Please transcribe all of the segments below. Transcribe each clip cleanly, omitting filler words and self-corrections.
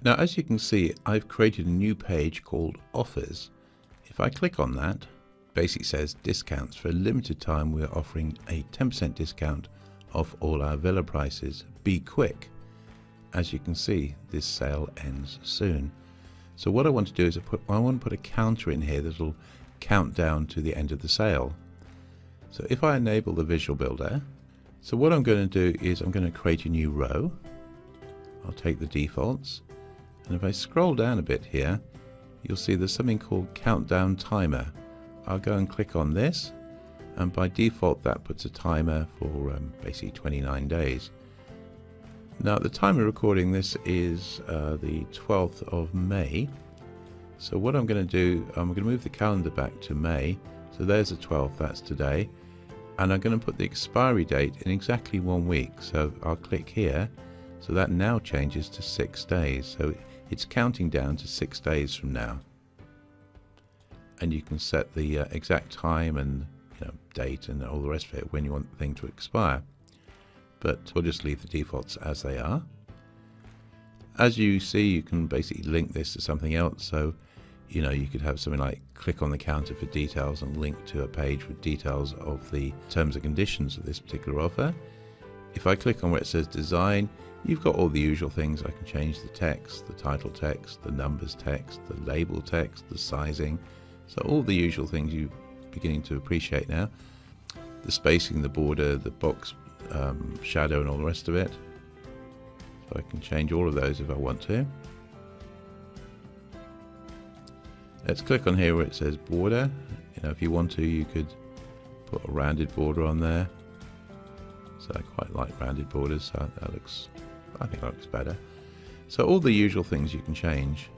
Now, as you can see, I've created a new page called Offers. If I click on that, basically says discounts. For a limited time, we're offering a 10% discount off all our villa prices. Be quick. As you can see, this sale ends soon. So what I want to do is I want to put a counter in here that will count down to the end of the sale. So if I enable the visual builder, so what I'm going to do is I'm going to create a new row. I'll take the defaults, and if I scroll down a bit here, you'll see there's something called countdown timer. I'll go and click on this, and by default that puts a timer for basically 29 days. Now, at the time of recording this is the 12th of May. So what I'm going to do, I'm going to move the calendar back to May. So there's the 12th, that's today. And I'm going to put the expiry date in exactly 1 week. So I'll click here. So that now changes to 6 days. So it's counting down to 6 days from now. And you can set the exact time and date and all the rest of it when you want the thing to expire. But we'll just leave the defaults as they are. As you see, you can basically link this to something else. So you could have something like click on the counter for details and link to a page with details of the terms and conditions of this particular offer. If I click on where it says design, you've got all the usual things. I can change the text, the title text, the numbers text, the label text, the sizing. So all the usual things you're beginning to appreciate now. The spacing, the border, the box shadow and all the rest of it. So I can change all of those if I want to. Let's click on here where it says border. If you want to, you could put a rounded border on there. So I quite like rounded borders, so I think that looks better. So all the usual things you can change.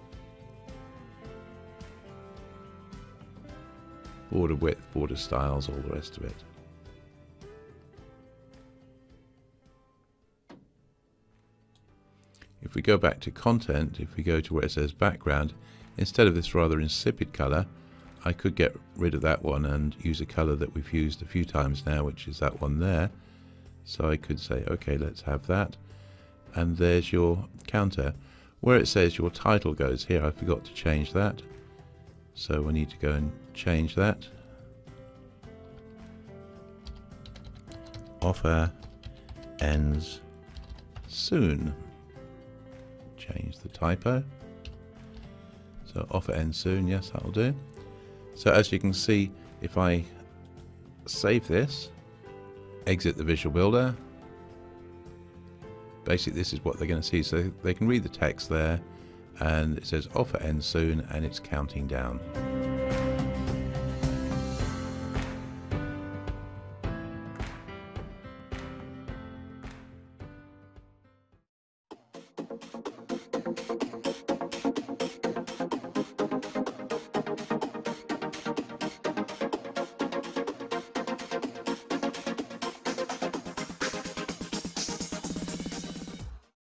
Border width, border styles, all the rest of it. If we go back to content, if we go to where it says background, instead of this rather insipid color, I could get rid of that one and use a color that we've used a few times now, which is that one there. So I could say, okay, let's have that. And there's your counter. Where it says your title goes here, I forgot to change that. So we need to go and change that. Offer ends soon. Change the typo. So offer ends soon, yes, that'll do. So as you can see, if I save this, exit the visual builder, basically this is what they're going to see. So they can read the text there, and it says offer ends soon, and it's counting down.